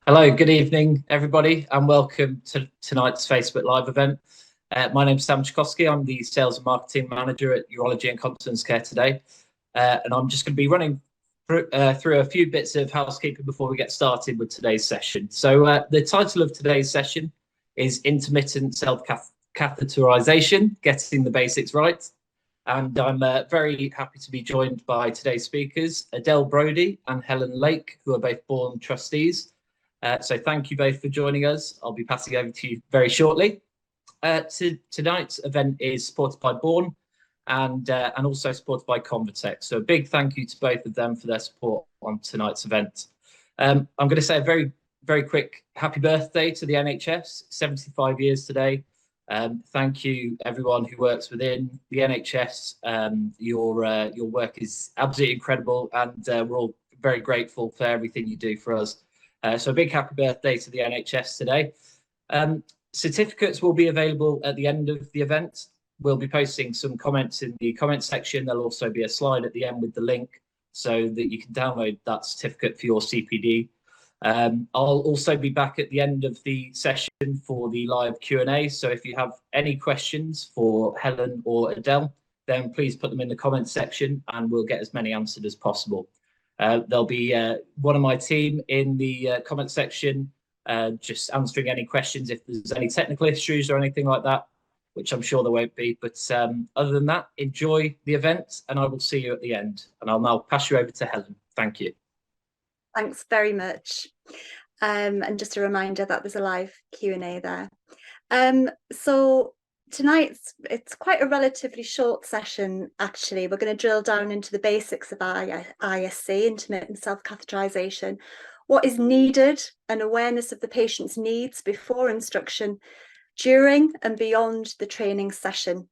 Hello, good evening, everybody, and welcome to tonight's Facebook Live event. My name's Sam Chkowski. I'm the Sales and Marketing Manager at Urology and Continence Care today. And I'm just going to be running through a few bits of housekeeping before we get started with today's session. So the title of today's session is Intermittent Self-Catheterisation, Getting the Basics Right. And I'm very happy to be joined by today's speakers, Adele Brodie and Helen Lake, who are both BAUN Trustees. So thank you both for joining us. I'll be passing over to you very shortly. Tonight's event is supported by BAUN and also supported by Convatec. So a big thank you to both of them for their support on tonight's event. I'm going to say a very, very quick happy birthday to the NHS, 75 years today. Thank you, everyone who works within the NHS. Your work is absolutely incredible, and we're all very grateful for everything you do for us. So a big happy birthday to the NHS today. Certificates will be available at the end of the event. We'll be posting some comments in the comments section. There'll also be a slide at the end with the link so that you can download that certificate for your CPD. I'll also be back at the end of the session for the live Q&A. So if you have any questions for Helen or Adele, then please put them in the comments section and we'll get as many answered as possible. There'll be one of my team in the comment section just answering any questions if there's any technical issues or anything like that, which I'm sure there won't be. But other than that, enjoy the event and I will see you at the end. And I'll now pass you over to Helen. Thank you. Thanks very much. And just a reminder that there's a live Q&A there. So tonight, it's quite a relatively short session, actually. We're going to drill down into the basics of ISC, intermittent self-catheterisation, what is needed, and awareness of the patient's needs before instruction, during and beyond the training session.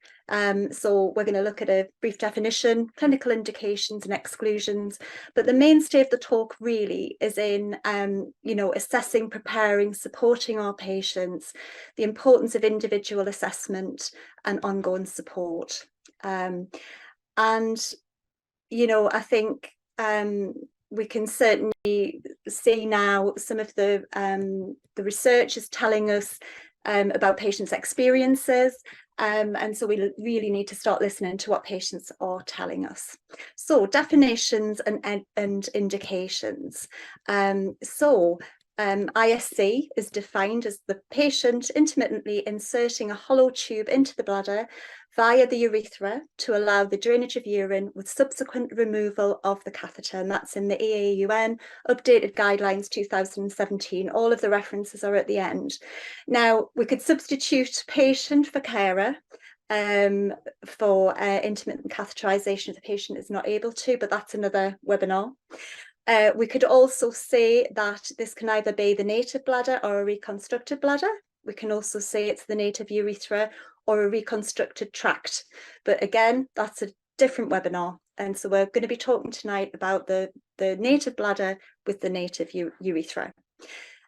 So we're going to look at a brief definition, clinical indications and exclusions, but the mainstay of the talk really is in, assessing, preparing, supporting our patients, the importance of individual assessment and ongoing support. I think we can certainly see now some of the research is telling us about patients' experiences, and so we really need to start listening to what patients are telling us. So definitions and indications. ISC is defined as the patient intermittently inserting a hollow tube into the bladder via the urethra to allow the drainage of urine with subsequent removal of the catheter, and that's in the AAUN updated guidelines 2017. All of the references are at the end. Now, we could substitute patient for carer for intermittent catheterisation if the patient is not able to, but that's another webinar. We could also say that this can either be the native bladder or a reconstructed bladder. We can also say it's the native urethra or a reconstructed tract. But again, that's a different webinar. And so we're going to be talking tonight about the native bladder with the native urethra.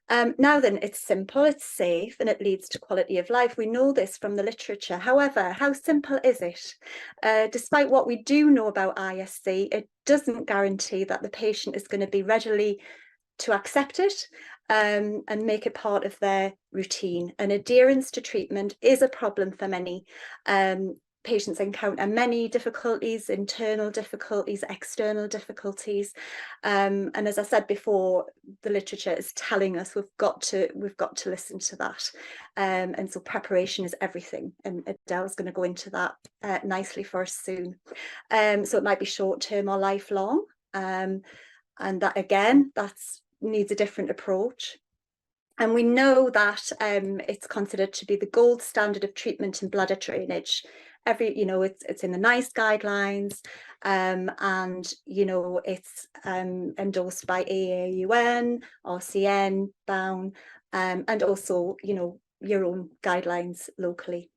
Now then, it's simple, it's safe, and it leads to quality of life. We know this from the literature. However, how simple is it? Despite what we do know about ISC, it doesn't guarantee that the patient is going to be readily to accept it and make it part of their routine. And adherence to treatment is a problem for many. Patients encounter many difficulties, internal difficulties, external difficulties, and as I said before, the literature is telling us we've got to listen to that, and so preparation is everything, and Adele's going to go into that nicely for us soon. So it might be short-term or lifelong, and that again, that's needs a different approach. And we know that it's considered to be the gold standard of treatment in bladder drainage. It's in the NICE guidelines, and it's endorsed by AAUN, RCN, BAUN, and also your own guidelines locally.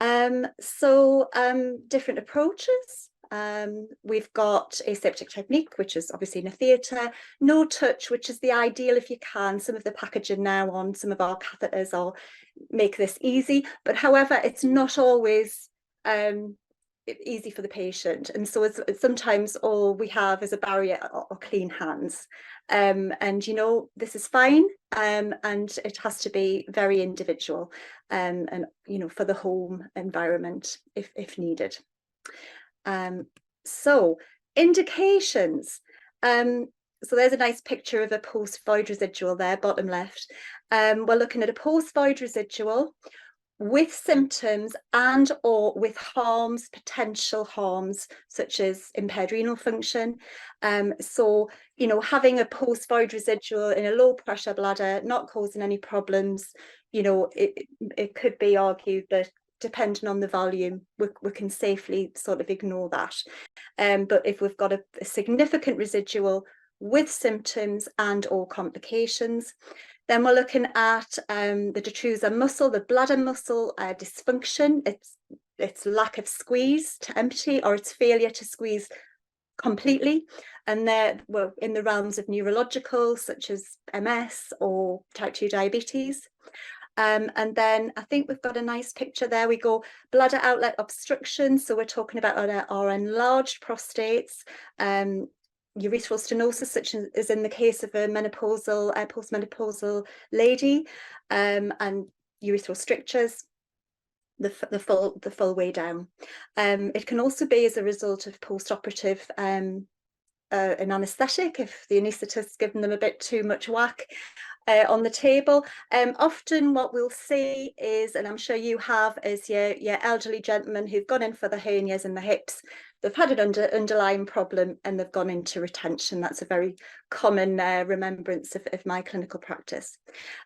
Different approaches. We've got aseptic technique, which is obviously in a theatre, no touch, which is the ideal if you can. Some of the packaging now on some of our catheters make this easy, but however, it's not always easy for the patient. And so it's sometimes all we have is a barrier or clean hands. And, you know, this is fine. And it has to be very individual, and, you know, for the home environment if needed. So indications. So there's a nice picture of a post-void residual there, bottom left. We're looking at a post-void residual with symptoms and or with harms, potential harms, such as impaired renal function. So, you know, having a post-void residual in a low pressure bladder, not causing any problems, you know, it could be argued that depending on the volume, we can safely sort of ignore that. But if we've got a significant residual with symptoms and or complications, then we're looking at the detrusor muscle, the bladder muscle dysfunction, its lack of squeeze to empty, or its failure to squeeze completely. And there we're in the realms of neurological, such as MS or type 2 diabetes. And then I think we've got a nice picture there. We go bladder outlet obstruction. So we're talking about our enlarged prostates, urethral stenosis, such as in the case of a menopausal, postmenopausal lady, and urethral strictures, the full way down. It can also be as a result of post-operative an anaesthetic, if the anaesthetist's given them a bit too much whack on the table. Often what we'll see is, and I'm sure you have, is your elderly gentlemen who've gone in for the hernias in the hips. They've had an underlying problem and they've gone into retention. That's a very common remembrance of my clinical practice.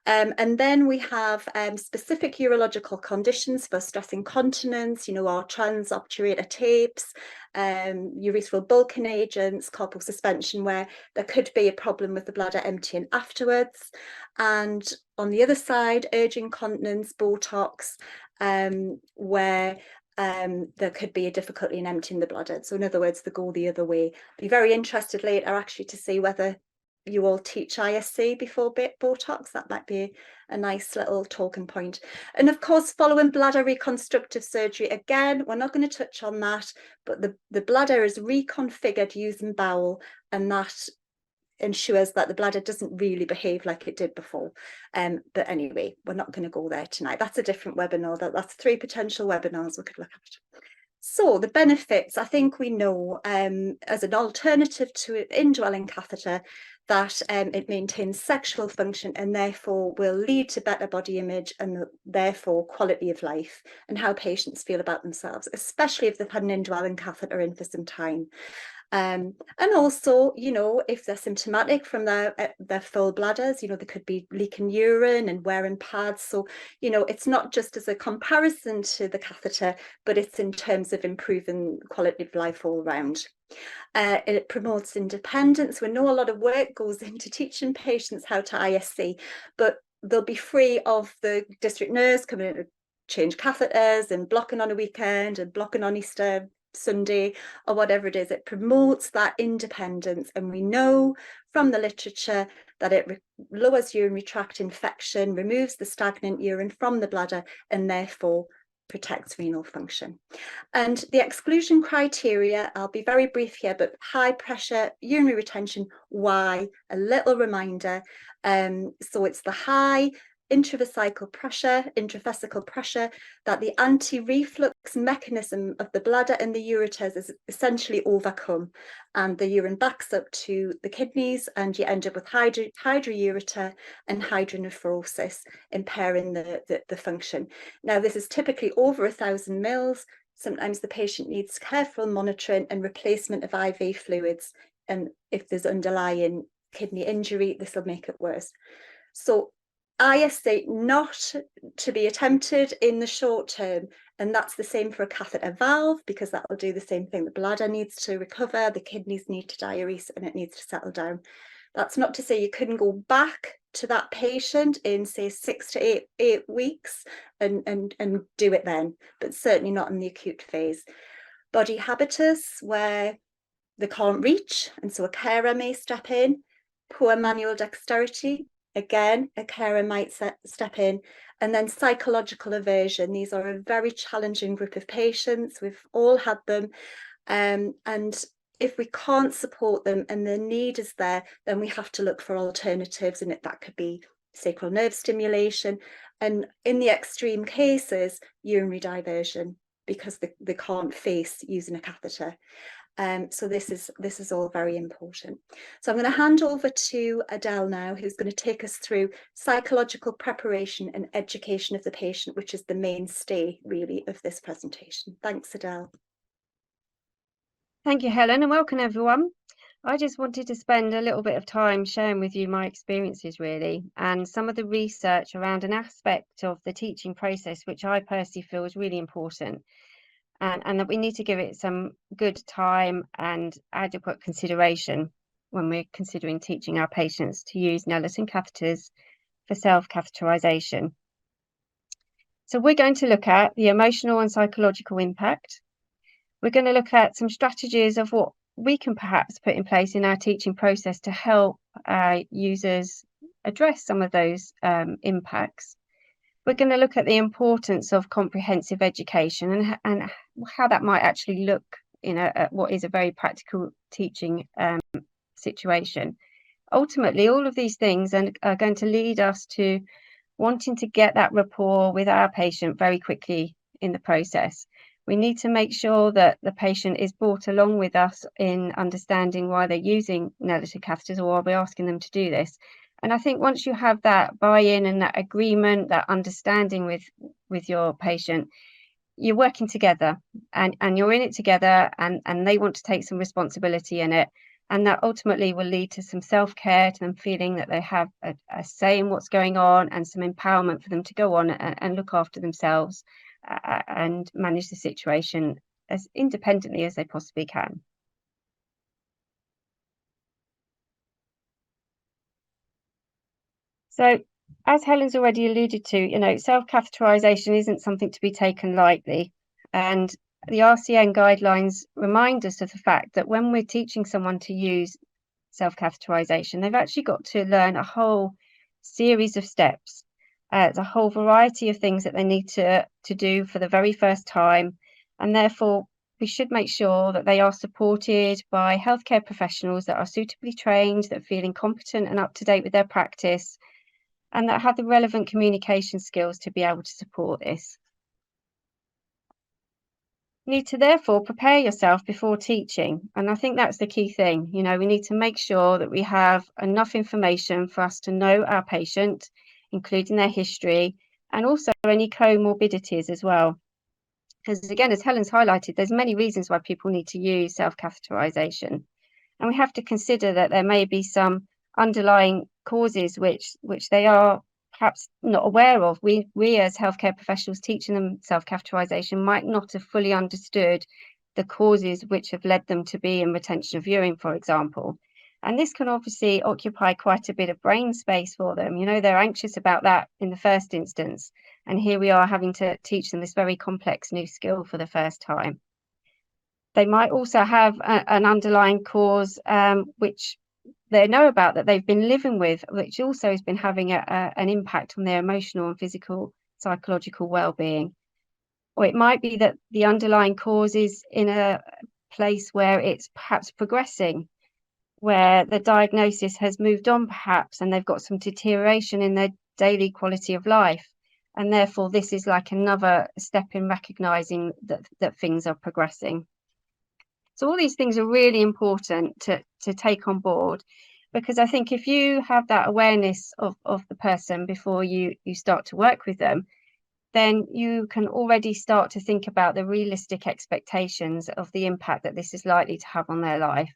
And then we have specific urological conditions for stress incontinence, you know, our transobturator tapes, urethral bulking agents, corporal suspension, where there could be a problem with the bladder emptying afterwards. And on the other side, urge incontinence, Botox, where there could be a difficulty in emptying the bladder. So in other words, they go the other way. Be very interested later actually to see whether you all teach ISC before Botox. That might be a nice little talking point. And of course, following bladder reconstructive surgery, again, we're not going to touch on that, but the bladder is reconfigured using BAUL, and that ensures that the bladder doesn't really behave like it did before. But anyway, we're not going to go there tonight. That's a different webinar. That's 3 potential webinars we could look at. So the benefits, I think we know, as an alternative to an indwelling catheter, that it maintains sexual function and therefore will lead to better body image and therefore quality of life and how patients feel about themselves, especially if they've had an indwelling catheter in for some time. And also, you know, if they're symptomatic from their full bladders, you know, they could be leaking urine and wearing pads. So, you know, it's not just as a comparison to the catheter, but it's in terms of improving quality of life all around. It promotes independence. We know a lot of work goes into teaching patients how to ISC, but they'll be free of the district nurse coming in to change catheters and blocking on a weekend and blocking on Easter Sunday or whatever it is. It promotes that independence, and we know from the literature that it lowers urinary tract infection, removes the stagnant urine from the bladder, and therefore protects renal function. And the exclusion criteria, I'll be very brief here, but high pressure urinary retention. Why? A little reminder. So it's the high intravesical pressure that the anti-reflux mechanism of the bladder and the ureters is essentially overcome, and the urine backs up to the kidneys and you end up with hydroureter and hydronephrosis, impairing the function. Now this is typically over 1,000 mils. Sometimes the patient needs careful monitoring and replacement of IV fluids, and if there's underlying kidney injury, this will make it worse. So ISC not to be attempted in the short term, and that's the same for a catheter valve, because that will do the same thing. The bladder needs to recover, the kidneys need to diurese, and it needs to settle down. That's not to say you couldn't go back to that patient in, say, 6 to 8 weeks and do it then, but certainly not in the acute phase. Body habitus, where they can't reach, and so a carer may step in. Poor manual dexterity, again, a carer might step in. And then psychological aversion. These are a very challenging group of patients. We've all had them. And if we can't support them and the need is there, then we have to look for alternatives. And that could be sacral nerve stimulation. And in the extreme cases, urinary diversion, because they can't face using a catheter. So this is all very important. So I'm going to hand over to Adele now, who's going to take us through psychological preparation and education of the patient, which is the mainstay really of this presentation. Thanks, Adele. Thank you, Helen, and welcome everyone. I just wanted to spend a little bit of time sharing with you my experiences really, and some of the research around an aspect of the teaching process which I personally feel is really important, and that we need to give it some good time and adequate consideration when we're considering teaching our patients to use Nelson catheters for self-catheterisation. So we're going to look at the emotional and psychological impact. We're going to look at some strategies of what we can perhaps put in place in our teaching process to help users address some of those impacts. We're going to look at the importance of comprehensive education and how that might actually look in what is a very practical teaching situation. Ultimately, all of these things are going to lead us to wanting to get that rapport with our patient very quickly in the process. We need to make sure that the patient is brought along with us in understanding why they're using Nelson catheters or why we're asking them to do this. And I think once you have that buy-in and that agreement, that understanding with your patient, you're working together and you're in it together and they want to take some responsibility in it. And that ultimately will lead to some self-care, to them feeling that they have a say in what's going on and some empowerment for them to go on and look after themselves and manage the situation as independently as they possibly can. So, as Helen's already alluded to, self-catheterisation isn't something to be taken lightly. And the RCN guidelines remind us of the fact that when we're teaching someone to use self-catheterisation, they've actually got to learn a whole series of steps. There's a whole variety of things that they need to do for the very first time. And therefore, we should make sure that they are supported by healthcare professionals that are suitably trained, that are feeling competent and up to date with their practice, and that have the relevant communication skills to be able to support this. You need to therefore prepare yourself before teaching. And I think that's the key thing. We need to make sure that we have enough information for us to know our patient, including their history, and also any comorbidities as well. Because again, as Helen's highlighted, there's many reasons why people need to use self-catheterisation. And we have to consider that there may be some underlying causes which they are perhaps not aware of. We as healthcare professionals teaching them self-catheterisation might not have fully understood the causes which have led them to be in retention of urine, for example. And this can obviously occupy quite a bit of brain space for them. They're anxious about that in the first instance. And here we are having to teach them this very complex new skill for the first time. They might also have an underlying cause which they know about, that they've been living with, which also has been having an impact on their emotional and physical, psychological well-being. Or it might be that the underlying cause is in a place where it's perhaps progressing, where the diagnosis has moved on perhaps, and they've got some deterioration in their daily quality of life. And therefore, this is like another step in recognising that things are progressing. So all these things are really important to take on board, because I think if you have that awareness of the person before you start to work with them, then you can already start to think about the realistic expectations of the impact that this is likely to have on their life.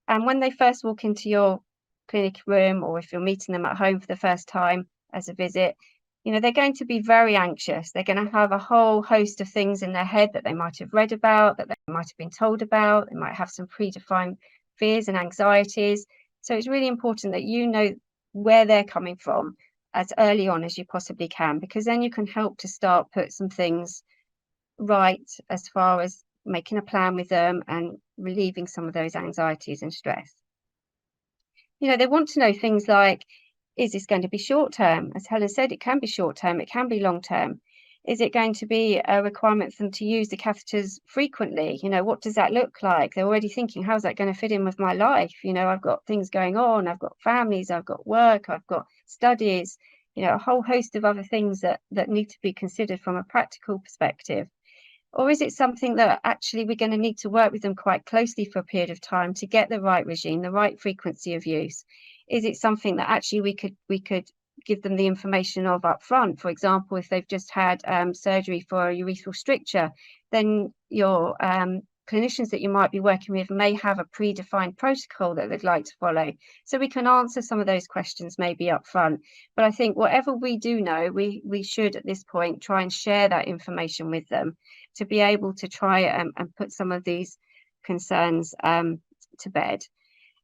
And when they first walk into your clinic room, or if you're meeting them at home for the first time as a visit, they're going to be very anxious. They're going to have a whole host of things in their head that they might have read about, that they might have been told about. They might have some predefined fears and anxieties. So it's really important that you know where they're coming from as early on as you possibly can, because then you can help to start put some things right as far as making a plan with them and relieving some of those anxieties and stress. They want to know things like, is this going to be short term? As Helen said, it can be short term, it can be long term. Is it going to be a requirement for them to use the catheters frequently? You know, what does that look like? They're already thinking, how's that going to fit in with my life? You know, I've got things going on, I've got families, I've got work, I've got studies, you know, a whole host of other things that need to be considered from a practical perspective. Or is it something that actually we're going to need to work with them quite closely for a period of time to get the right regime, the right frequency of use? Is it something that actually we could give them the information of up front? For example, if they've just had surgery for a urethral stricture, then your clinicians that you might be working with may have a predefined protocol that they'd like to follow. So we can answer some of those questions maybe up front. But I think whatever we do know, we should at this point try and share that information with them to be able to try and put some of these concerns to bed.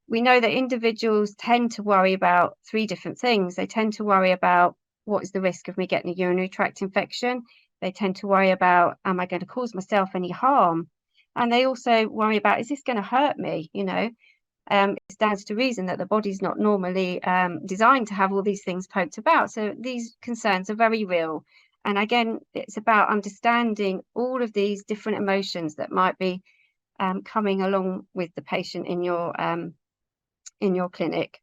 We know that individuals tend to worry about 3 different things. They tend to worry about, what is the risk of me getting a urinary tract infection? They tend to worry about, am I going to cause myself any harm? And they also worry about, is this going to hurt me? You know, it stands to reason that the body's not normally designed to have all these things poked about. So these concerns are very real. And again, it's about understanding all of these different emotions that might be coming along with the patient in your clinic.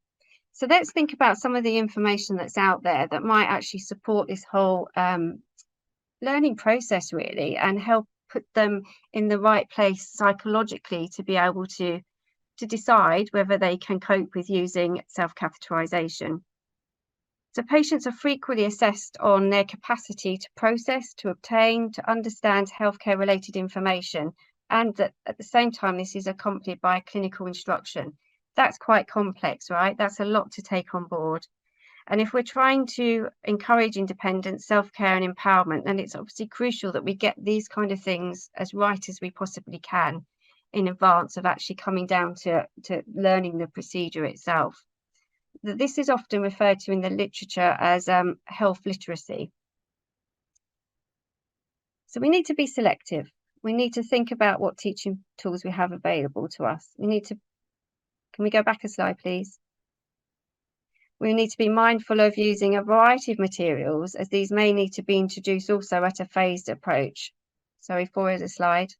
So let's think about some of the information that's out there that might actually support this whole learning process really, and help put them in the right place psychologically to be able to decide whether they can cope with using self-catheterisation. So patients are frequently assessed on their capacity to process, to obtain, to understand healthcare related information, and that at the same time this is accompanied by clinical instruction. That's quite complex, right? That's a lot to take on board. And if we're trying to encourage independence, self-care and empowerment, then it's obviously crucial that we get these kind of things as right as we possibly can in advance of actually coming down to learning the procedure itself. This is often referred to in the literature as health literacy. So we need to be selective. We need to think about what teaching tools we have available to us. We need to, can we go back a slide, please? We need to be mindful of using a variety of materials, as these may need to be introduced also at a phased approach. Sorry, forward a slide.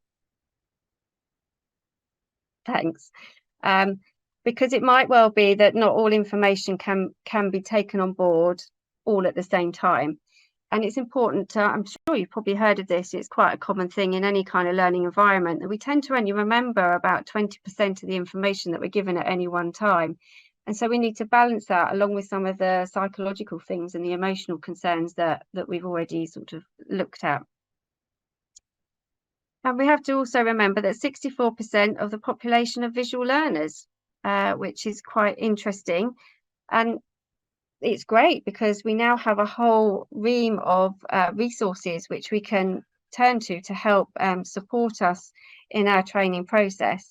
Thanks. Because it might well be that not all information can be taken on board all at the same time. And it's important to, I'm sure you've probably heard of this, it's quite a common thing in any kind of learning environment, that we tend to only remember about 20% of the information that we're given at any one time. And so we need to balance that along with some of the psychological things and the emotional concerns that we've already sort of looked at. And we have to also remember that 64% of the population are visual learners, which is quite interesting. And it's great because we now have a whole ream of resources which we can turn to help support us in our training process.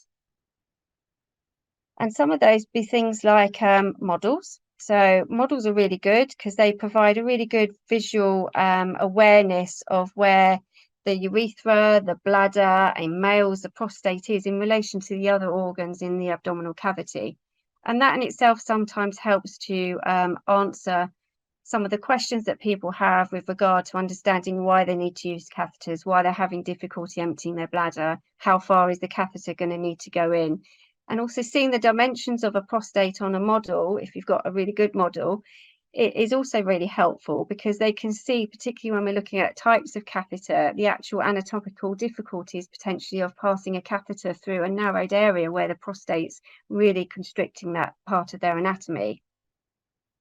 And some of those be things like models. So models are really good because they provide a really good visual awareness of where the urethra, the bladder, in males, the prostate is in relation to the other organs in the abdominal cavity. And that in itself sometimes helps to answer some of the questions that people have with regard to understanding why they need to use catheters, why they're having difficulty emptying their bladder, how far is the catheter going to need to go in. And also seeing the dimensions of a prostate on a model, if you've got a really good model, it is also really helpful because they can see, particularly when we're looking at types of catheter, the actual anatomical difficulties potentially of passing a catheter through a narrowed area where the prostate's really constricting that part of their anatomy.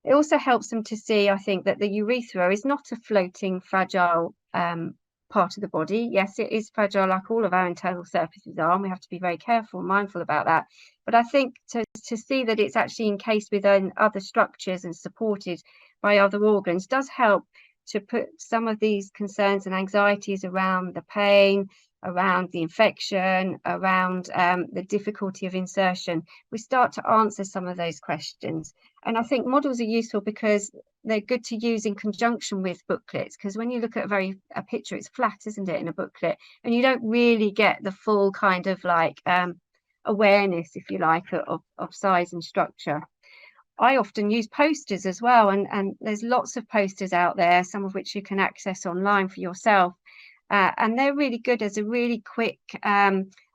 It also helps them to see, I think, that the urethra is not a floating, fragile part of the body. Yes, it is fragile like all of our internal surfaces are, and we have to be very careful and mindful about that. But I think to see that it's actually encased within other structures and supported by other organs does help to put some of these concerns and anxieties around the pain, around the infection, around the difficulty of insertion. We start to answer some of those questions. And I think models are useful because they're good to use in conjunction with booklets, because when you look at a picture, it's flat, isn't it, in a booklet, and you don't really get the full kind of like awareness, if you like, of size and structure. I often use posters as well, and there's lots of posters out there, some of which you can access online for yourself, and they're really good as a really quick,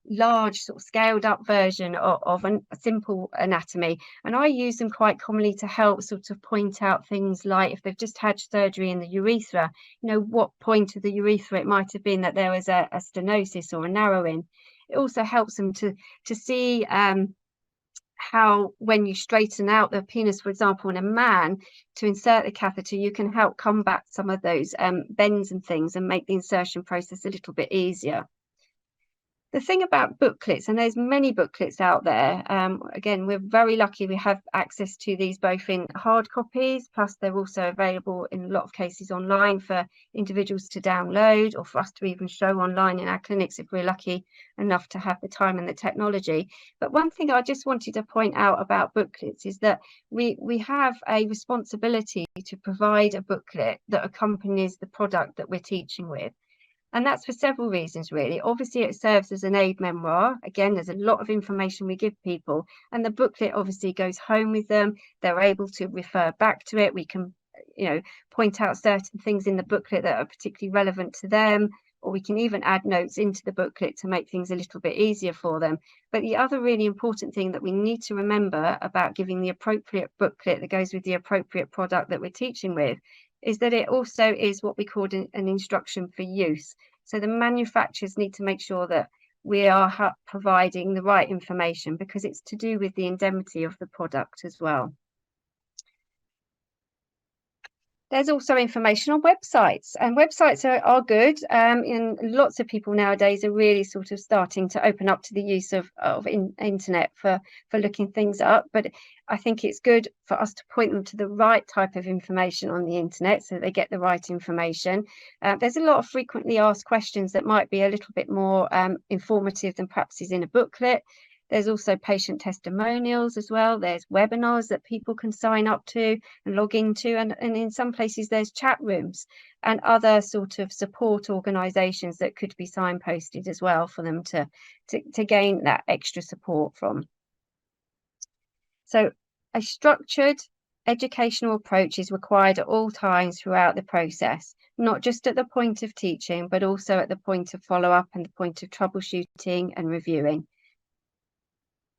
large sort of scaled up version of a simple anatomy. And I use them quite commonly to help sort of point out things like if they've just had surgery in the urethra, you know, what point of the urethra it might have been that there was a stenosis or a narrowing. It also helps them to see how when you straighten out the penis, for example, in a man, to insert the catheter, you can help combat some of those bends and things and make the insertion process a little bit easier. The thing about booklets, and there's many booklets out there, again, we're very lucky we have access to these both in hard copies, plus they're also available in a lot of cases online for individuals to download, or for us to even show online in our clinics if we're lucky enough to have the time and the technology. But one thing I just wanted to point out about booklets is that we have a responsibility to provide a booklet that accompanies the product that we're teaching with. And that's for several reasons, really. Obviously, it serves as an aid memoir. Again, there's a lot of information we give people, and the booklet obviously goes home with them. They're able to refer back to it. We can, you know, point out certain things in the booklet that are particularly relevant to them, or we can even add notes into the booklet to make things a little bit easier for them. But the other really important thing that we need to remember about giving the appropriate booklet that goes with the appropriate product that we're teaching with is that it also is what we call an instruction for use. So the manufacturers need to make sure that we are providing the right information, because it's to do with the indemnity of the product as well. There's also information on websites, and websites are good. And lots of people nowadays are really sort of starting to open up to the use of internet for looking things up. But I think it's good for us to point them to the right type of information on the internet so they get the right information. There's a lot of frequently asked questions that might be a little bit more informative than perhaps is in a booklet. There's also patient testimonials as well. There's webinars that people can sign up to and log into. And in some places, there's chat rooms and other sort of support organisations that could be signposted as well for them to gain that extra support from. So a structured educational approach is required at all times throughout the process, not just at the point of teaching, but also at the point of follow-up and the point of troubleshooting and reviewing.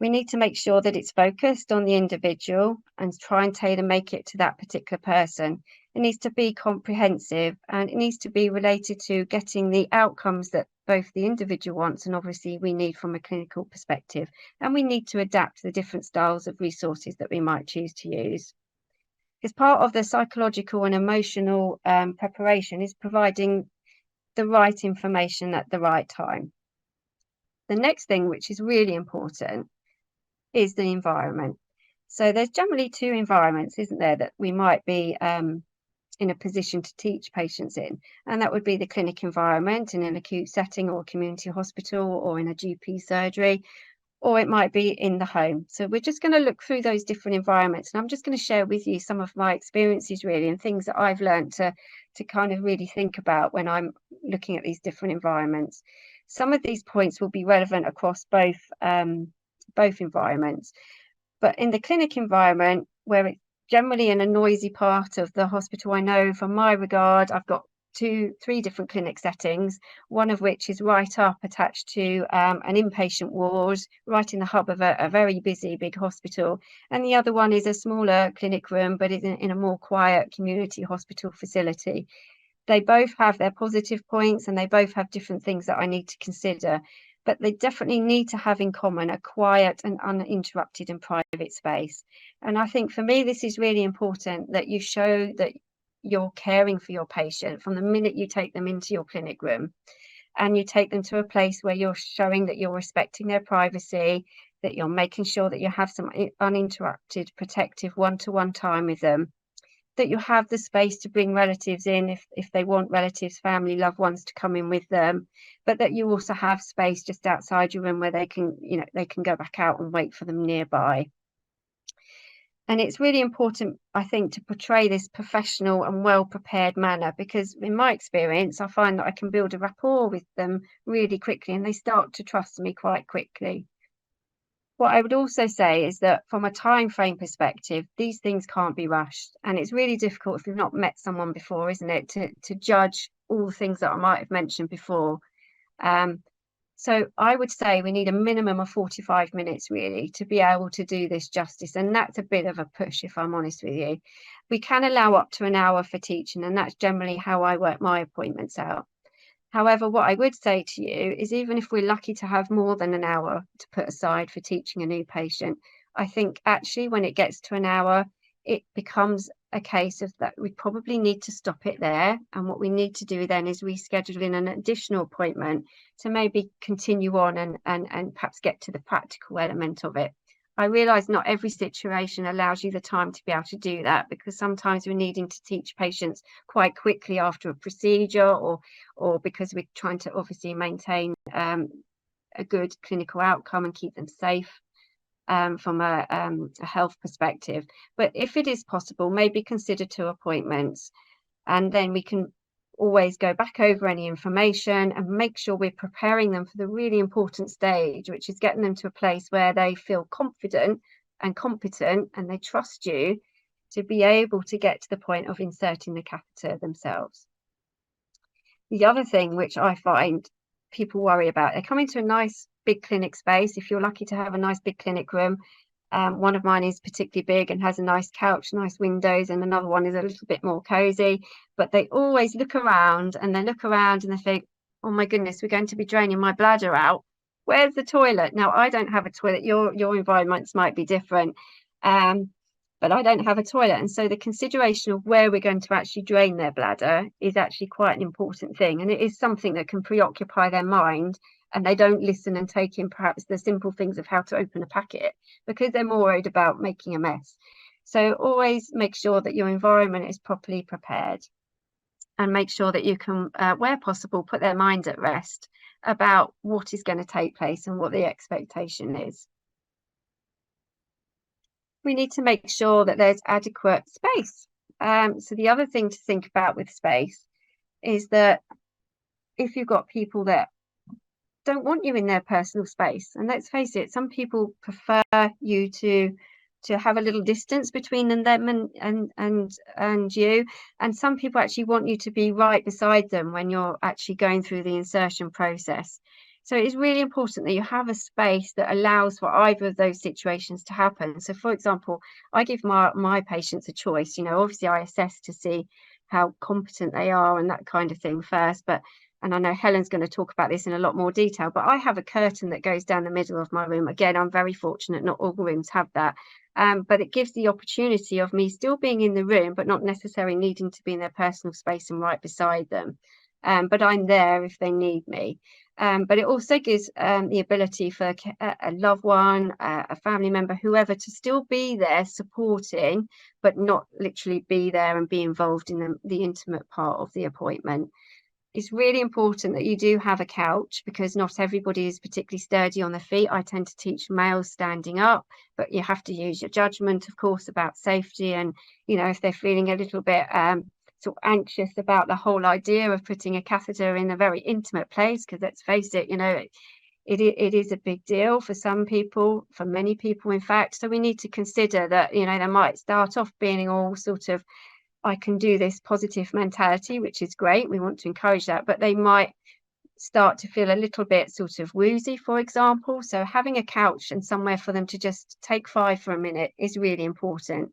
We need to make sure that it's focused on the individual and try and tailor-make it to that particular person. It needs to be comprehensive, and it needs to be related to getting the outcomes that both the individual wants and obviously we need from a clinical perspective. And we need to adapt the different styles of resources that we might choose to use. As part of the psychological and emotional preparation is providing the right information at the right time. The next thing, which is really important, is the environment. So there's generally two environments, isn't there, that we might be in a position to teach patients in, and that would be the clinic environment in an acute setting or a community hospital or in a GP surgery, or it might be in the home. So we're just going to look through those different environments, and I'm just going to share with you some of my experiences really, and things that I've learned to kind of really think about when I'm looking at these different environments. Some of these points will be relevant across both environments, but in the clinic environment, where it's generally in a noisy part of the hospital, I know from my regard, I've got 3 different clinic settings, one of which is right up attached to an inpatient ward, right in the hub of a very busy big hospital, and the other one is a smaller clinic room, but is in a more quiet community hospital facility. They both have their positive points, and they both have different things that I need to consider. But they definitely need to have in common a quiet and uninterrupted and private space. And I think for me, this is really important, that you show that you're caring for your patient from the minute you take them into your clinic room, and you take them to a place where you're showing that you're respecting their privacy, that you're making sure that you have some uninterrupted, protective one-to-one time with them, that you have the space to bring relatives in if they want relatives, family, loved ones to come in with them, but that you also have space just outside your room where they can, they can go back out and wait for them nearby. And it's really important, I think, to portray this professional and well-prepared manner, because in my experience, I find that I can build a rapport with them really quickly, and they start to trust me quite quickly. What I would also say is that from a time frame perspective, these things can't be rushed. And it's really difficult if you've not met someone before, isn't it, to judge all the things that I might have mentioned before. So I would say we need a minimum of 45 minutes really to be able to do this justice. And that's a bit of a push, if I'm honest with you. We can allow up to an hour for teaching, and that's generally how I work my appointments out. However, what I would say to you is even if we're lucky to have more than an hour to put aside for teaching a new patient, I think actually when it gets to an hour, it becomes a case of that we probably need to stop it there. And what we need to do then is reschedule in an additional appointment to maybe continue on and perhaps get to the practical element of it. I realise not every situation allows you the time to be able to do that, because sometimes we're needing to teach patients quite quickly after a procedure, or because we're trying to obviously maintain a good clinical outcome and keep them safe from a health perspective. But if it is possible, maybe consider 2 appointments, and then we can always go back over any information and make sure we're preparing them for the really important stage, which is getting them to a place where they feel confident and competent and they trust you to be able to get to the point of inserting the catheter themselves. The other thing which I find people worry about, they come into a nice big clinic space. If you're lucky to have a nice big clinic room, one of mine is particularly big and has a nice couch, nice windows, and another one is a little bit more cozy. But they always look around and they think, oh my goodness, we're going to be draining my bladder out. Where's the toilet? Now, I don't have a toilet. Your environments might be different, but I don't have a toilet. And so the consideration of where we're going to actually drain their bladder is actually quite an important thing. And it is something that can preoccupy their mind, and they don't listen and take in perhaps the simple things of how to open a packet because they're more worried about making a mess. So always make sure that your environment is properly prepared, and make sure that you can, where possible, put their mind at rest about what is going to take place and what the expectation is. We need to make sure that there's adequate space. So the other thing to think about with space is that if you've got people that don't want you in their personal space, and let's face it, some people prefer you to have a little distance between them and you, and some people actually want you to be right beside them when you're actually going through the insertion process. So it's really important that you have a space that allows for either of those situations to happen. So for example, I give my patients a choice. Obviously I assess to see how competent they are and that kind of thing first, and I know Helen's going to talk about this in a lot more detail, but I have a curtain that goes down the middle of my room. Again, I'm very fortunate, not all rooms have that. But it gives the opportunity of me still being in the room, but not necessarily needing to be in their personal space and right beside them. But I'm there if they need me. But it also gives the ability for a loved one, a family member, whoever, to still be there supporting, but not literally be there and be involved in the intimate part of the appointment. It's really important that you do have a couch, because not everybody is particularly sturdy on their feet. I tend to teach males standing up, but you have to use your judgment, of course, about safety. And, if they're feeling a little bit sort of anxious about the whole idea of putting a catheter in a very intimate place, because let's face it, it is a big deal for some people, for many people, in fact. So we need to consider that, they might start off being all sort of, I can do this positive mentality, which is great. We want to encourage that, but they might start to feel a little bit sort of woozy, for example. So having a couch and somewhere for them to just take 5 for a minute is really important.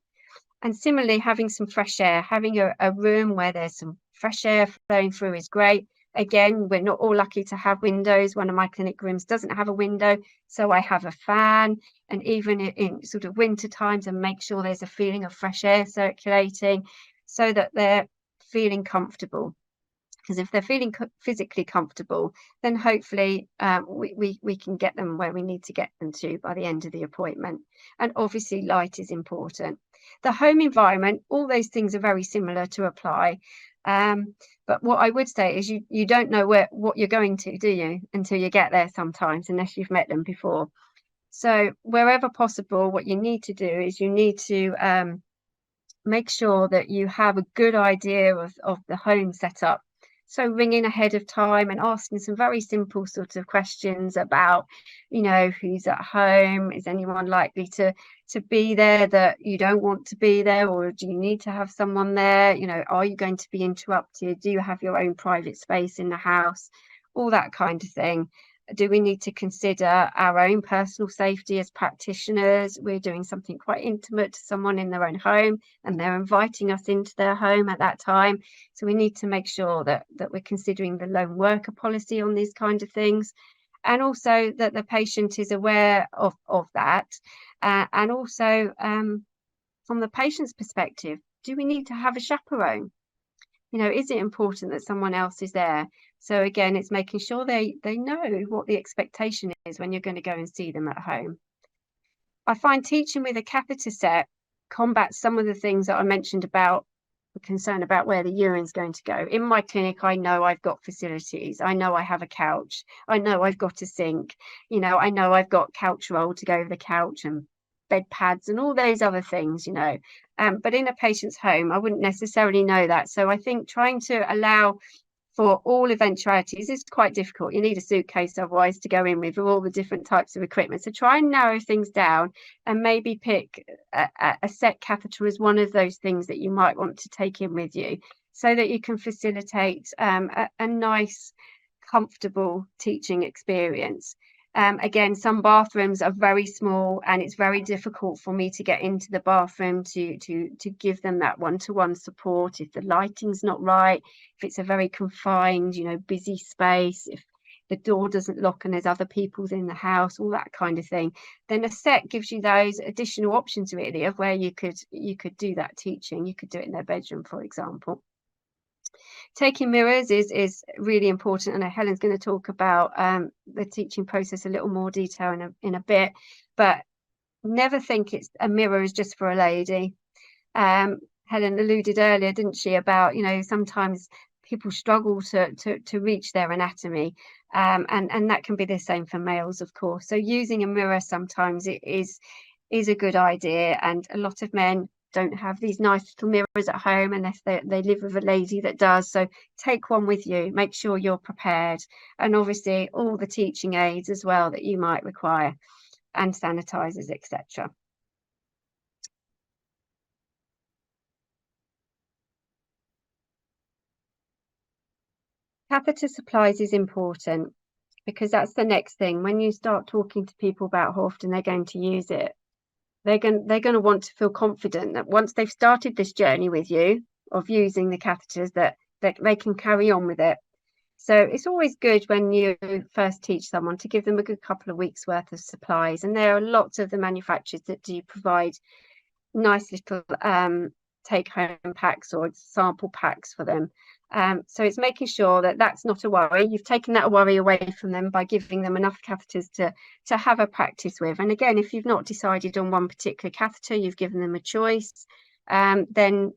And similarly, having some fresh air, having a room where there's some fresh air flowing through is great. Again, we're not all lucky to have windows. One of my clinic rooms doesn't have a window, so I have a fan. And even in sort of winter times, and make sure there's a feeling of fresh air circulating, so that they're feeling comfortable. Because if they're feeling physically comfortable, then hopefully we can get them where we need to get them to by the end of the appointment. And obviously light is important. The home environment, all those things are very similar to apply. But what I would say is you don't know what you're going to, do you, until you get there sometimes, unless you've met them before. So wherever possible, what you need to do is you need to make sure that you have a good idea of the home setup So ringing ahead of time and asking some very simple sort of questions about, you know, who's at home, is anyone likely to be there that you don't want to be there, or do you need to have someone there? You know, are you going to be interrupted? Do you have your own private space in the house? All that kind of thing. Do we need to consider our own personal safety as practitioners? We're doing something quite intimate to someone in their own home, and they're inviting us into their home at that time. So we need to make sure that we're considering the lone worker policy on these kind of things, and also that the patient is aware of that. And also, from the patient's perspective, do we need to have a chaperone? You know, is it important that someone else is there? So again, it's making sure they know what the expectation is when you're going to go and see them at home. I find teaching with a catheter set combats some of the things that I mentioned about the concern about where the urine's going to go. In my clinic, I know I've got facilities. I know I have a couch. I know I've got a sink. You know I've got couch roll to go over the couch and bed pads and all those other things, you know. But in a patient's home, I wouldn't necessarily know that. So I think trying to allow for all eventualities is quite difficult. You need a suitcase otherwise to go in with all the different types of equipment. So try and narrow things down and maybe pick a set catheter as one of those things that you might want to take in with you, so that you can facilitate a nice, comfortable teaching experience. Again, some bathrooms are very small and it's very difficult for me to get into the bathroom to give them that one-to-one support if the lighting's not right, if it's a very confined, you know, busy space, if the door doesn't lock and there's other people in the house, all that kind of thing. Then a set gives you those additional options really of where you could do that teaching. You could do it in their bedroom, for example. Taking mirrors is really important. I know Helen's going to talk about the teaching process a little more detail in a bit, but never think it's a mirror is just for a lady. Helen alluded earlier, didn't she, about, you know, sometimes people struggle to reach their anatomy, and that can be the same for males, of course. So using a mirror sometimes it is a good idea, and a lot of men don't have these nice little mirrors at home unless they live with a lady that does. So take one with you, make sure you're prepared, and obviously all the teaching aids as well that you might require, and sanitizers, etc. Catheter supplies is important because that's the next thing. When you start talking to people about how often they're going to use it, they're going to want to feel confident that once they've started this journey with you of using the catheters, that they can carry on with it. So it's always good when you first teach someone to give them a good couple of weeks worth of supplies. And there are lots of the manufacturers that do provide nice little take-home packs or sample packs for them. So it's making sure that that's not a worry. You've taken that worry away from them by giving them enough catheters to have a practice with. And again, if you've not decided on one particular catheter, you've given them a choice, then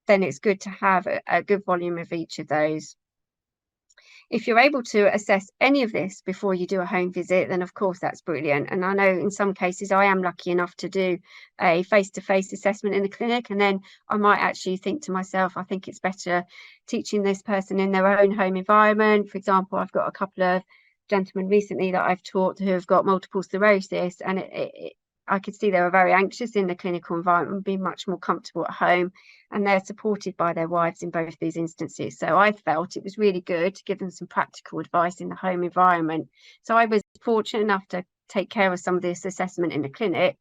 it's good to have a good volume of each of those. If you're able to assess any of this before you do a home visit, then of course that's brilliant. And I know in some cases I am lucky enough to do a face-to-face assessment in the clinic, and then I might actually think to myself, I think it's better teaching this person in their own home environment. For example, I've got a couple of gentlemen recently that I've taught who have got multiple sclerosis, and I could see they were very anxious in the clinical environment, being much more comfortable at home, and they're supported by their wives in both these instances. So I felt it was really good to give them some practical advice in the home environment. So I was fortunate enough to take care of some of this assessment in the clinic,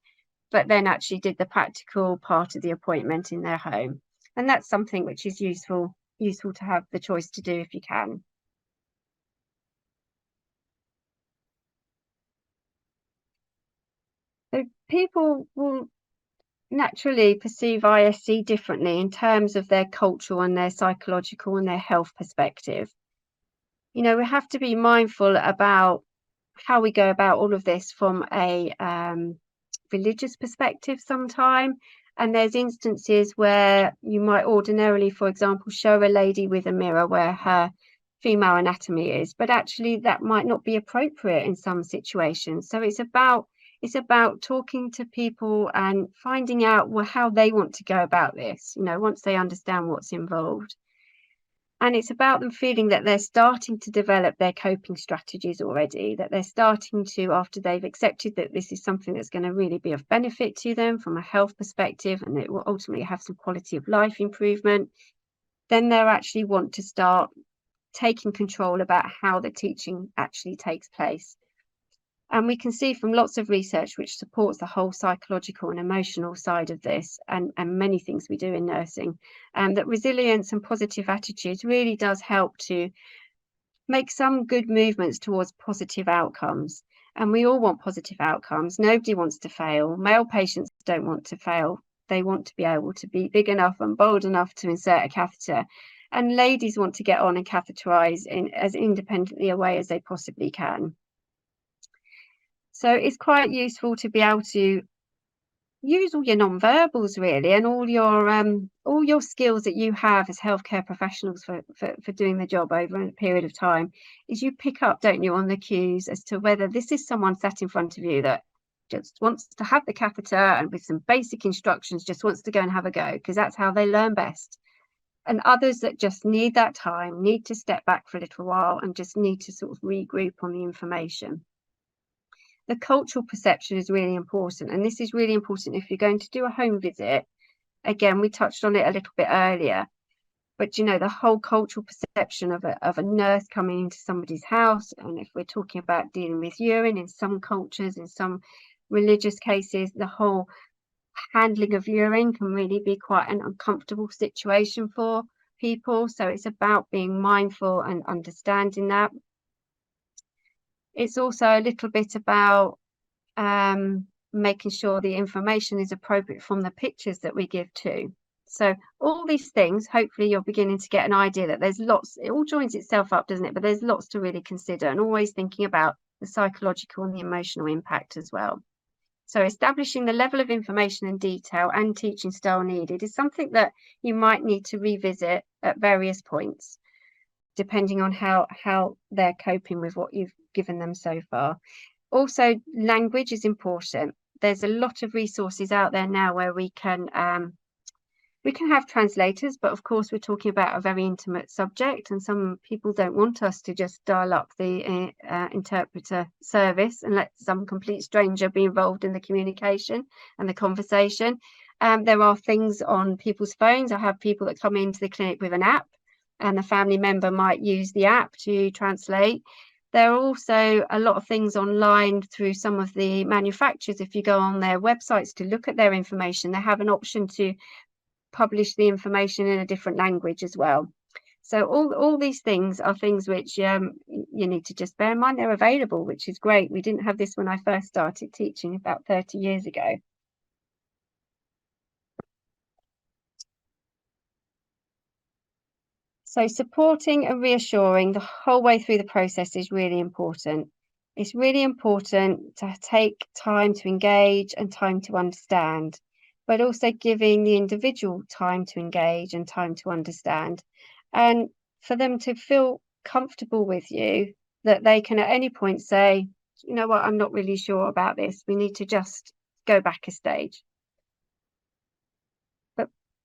but then actually did the practical part of the appointment in their home. And that's something which is useful to have the choice to do if you can. So people will naturally perceive ISC differently in terms of their cultural and their psychological and their health perspective. You know, we have to be mindful about how we go about all of this from a religious perspective sometimes. And there's instances where you might ordinarily, for example, show a lady with a mirror where her female anatomy is, but actually that might not be appropriate in some situations. So it's about talking to people and finding out how they want to go about this, you know, once they understand what's involved. And it's about them feeling that they're starting to develop their coping strategies already, that they're starting to, after they've accepted that this is something that's going to really be of benefit to them from a health perspective, and it will ultimately have some quality of life improvement, then they'll actually want to start taking control about how the teaching actually takes place. And we can see from lots of research which supports the whole psychological and emotional side of this, and many things we do in nursing, that resilience and positive attitudes really does help to make some good movements towards positive outcomes. And we all want positive outcomes. Nobody wants to fail. Male patients don't want to fail. They want to be able to be big enough and bold enough to insert a catheter. And ladies want to get on and catheterize in as independently a way as they possibly can. So it's quite useful to be able to use all your non-verbals really, and all your skills that you have as healthcare professionals for doing the job over a period of time. Is you pick up, don't you, on the cues as to whether this is someone sat in front of you that just wants to have the catheter and with some basic instructions just wants to go and have a go, because that's how they learn best. And others that just need that time, need to step back for a little while and just need to sort of regroup on the information. The cultural perception is really important, and this is really important if you're going to do a home visit. Again, we touched on it a little bit earlier, but you know, the whole cultural perception of a nurse coming into somebody's house, and if we're talking about dealing with urine in some cultures, in some religious cases, the whole handling of urine can really be quite an uncomfortable situation for people. So it's about being mindful and understanding that. It's also a little bit about making sure the information is appropriate from the pictures that we give too. So all these things, hopefully you're beginning to get an idea that there's lots, it all joins itself up, doesn't it? But there's lots to really consider, and always thinking about the psychological and the emotional impact as well. So establishing the level of information and detail and teaching style needed is something that you might need to revisit at various points, depending on how they're coping with what you've given them so far. Also, language is important. There's a lot of resources out there now where we can have translators, but of course we're talking about a very intimate subject, and some people don't want us to just dial up the interpreter service and let some complete stranger be involved in the communication and the conversation. There are things on people's phones. I have people that come into the clinic with an app, and the family member might use the app to translate. There are also a lot of things online through some of the manufacturers. If you go on their websites to look at their information, they have an option to publish the information in a different language as well. So all these things are things which you need to just bear in mind. They're available, which is great. We didn't have this when I first started teaching about 30 years ago. So supporting and reassuring the whole way through the process is really important. It's really important to take time to engage and time to understand, but also giving the individual time to engage and time to understand, and for them to feel comfortable with you, that they can at any point say, you know what, I'm not really sure about this. We need to just go back a stage.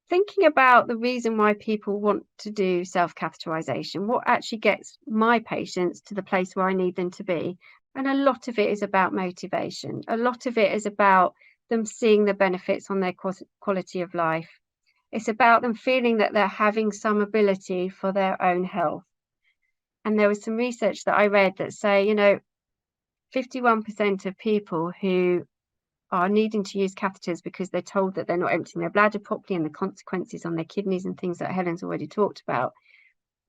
Thinking about the reason why people want to do self-catheterisation, what actually gets my patients to the place where I need them to be. And a lot of it is about motivation. A lot of it is about them seeing the benefits on their quality of life. It's about them feeling that they're having some ability for their own health. And there was some research that I read that say, you know, 51% of people who are needing to use catheters because they're told that they're not emptying their bladder properly, and the consequences on their kidneys and things that Helen's already talked about.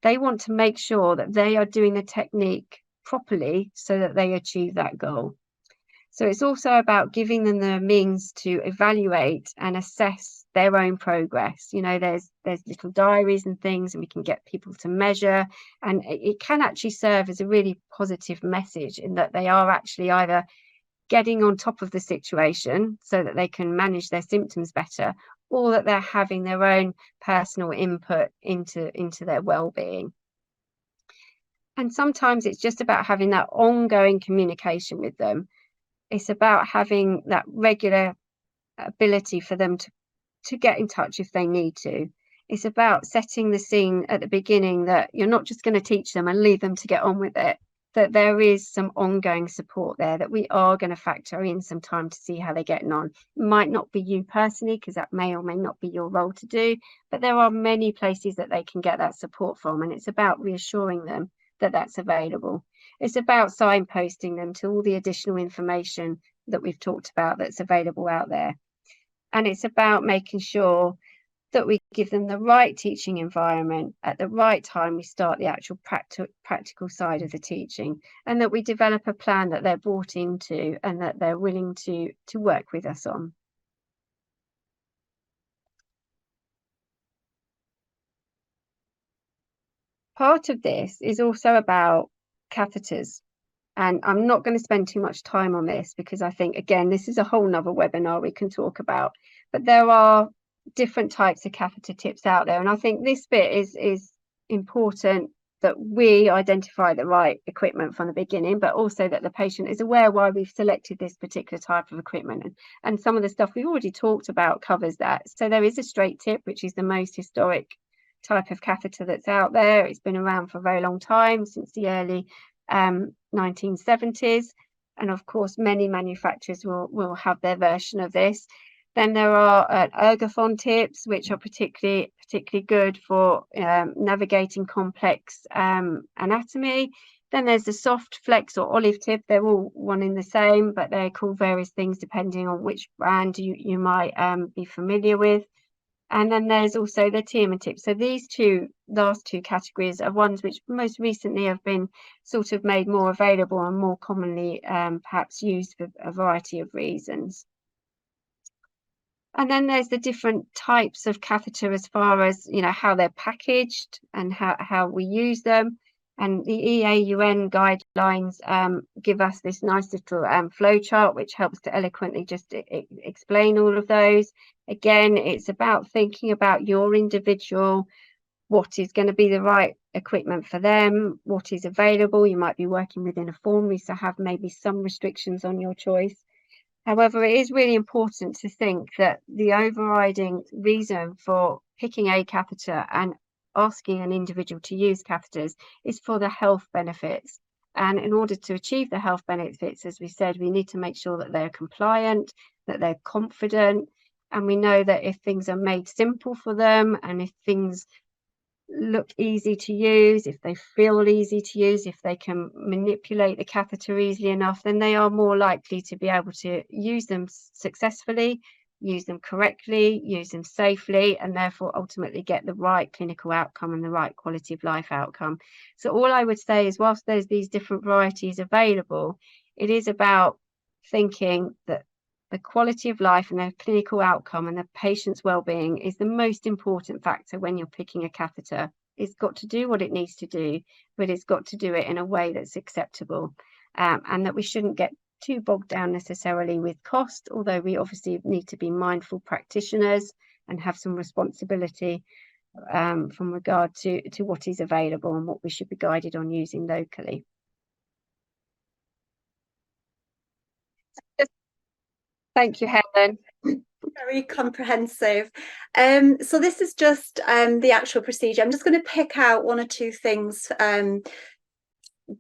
They want to make sure that they are doing the technique properly so that they achieve that goal. So it's also about giving them the means to evaluate and assess their own progress. You know, there's little diaries and things, and we can get people to measure, and it can actually serve as a really positive message in that they are actually either getting on top of the situation so that they can manage their symptoms better, or that they're having their own personal input into their well-being. And sometimes it's just about having that ongoing communication with them. It's about having that regular ability for them to get in touch if they need to. It's about setting the scene at the beginning that you're not just going to teach them and leave them to get on with it, that there is some ongoing support there, that we are going to factor in some time to see how they're getting on. It might not be you personally, because that may or may not be your role to do, but there are many places that they can get that support from, and it's about reassuring them that that's available. It's about signposting them to all the additional information that we've talked about that's available out there. And it's about making sure that we give them the right teaching environment at the right time. We start the actual practical side of the teaching, and that we develop a plan that they're brought into and that they're willing to work with us on. Part of this is also about catheters. And I'm not going to spend too much time on this, because I think, again, this is a whole nother webinar we can talk about. But there are different types of catheter tips out there. And I think this bit is important, that we identify the right equipment from the beginning, but also that the patient is aware why we've selected this particular type of equipment. And some of the stuff we've already talked about covers that. So there is a straight tip, which is the most historic type of catheter that's out there. It's been around for a very long time, since the early 1970s, and of course many manufacturers will have their version of this. Then there are ergophon tips, which are particularly good for navigating complex anatomy. Then there's the soft flex or olive tip. They're all one in the same, but they're called various things depending on which brand you might be familiar with. And then there's also the Tierman tip. So these last two categories are ones which most recently have been sort of made more available and more commonly perhaps used for a variety of reasons. And then there's the different types of catheter, as far as, you know, how they're packaged and how we use them. And the EAUN guidelines give us this nice little flow chart, which helps to eloquently just explain all of those. Again, it's about thinking about your individual, what is going to be the right equipment for them, what is available. You might be working within a formulary, so have maybe some restrictions on your choice. However, it is really important to think that the overriding reason for picking a catheter and asking an individual to use catheters is for the health benefits. And in order to achieve the health benefits, as we said, we need to make sure that they're compliant, that they're confident. And we know that if things are made simple for them, and if things look easy to use, if they feel easy to use, if they can manipulate the catheter easily enough, then they are more likely to be able to use them successfully, use them correctly, use them safely, and therefore ultimately get the right clinical outcome and the right quality of life outcome. So all I would say is, whilst there's these different varieties available, it is about thinking that the quality of life and the clinical outcome and the patient's well-being is the most important factor when you're picking a catheter. It's got to do what it needs to do, but it's got to do it in a way that's acceptable, and that we shouldn't get too bogged down necessarily with cost, although we obviously need to be mindful practitioners and have some responsibility from regard to what is available and what we should be guided on using locally. Thank you, Helen. Very comprehensive. So this is just the actual procedure. I'm just going to pick out one or two things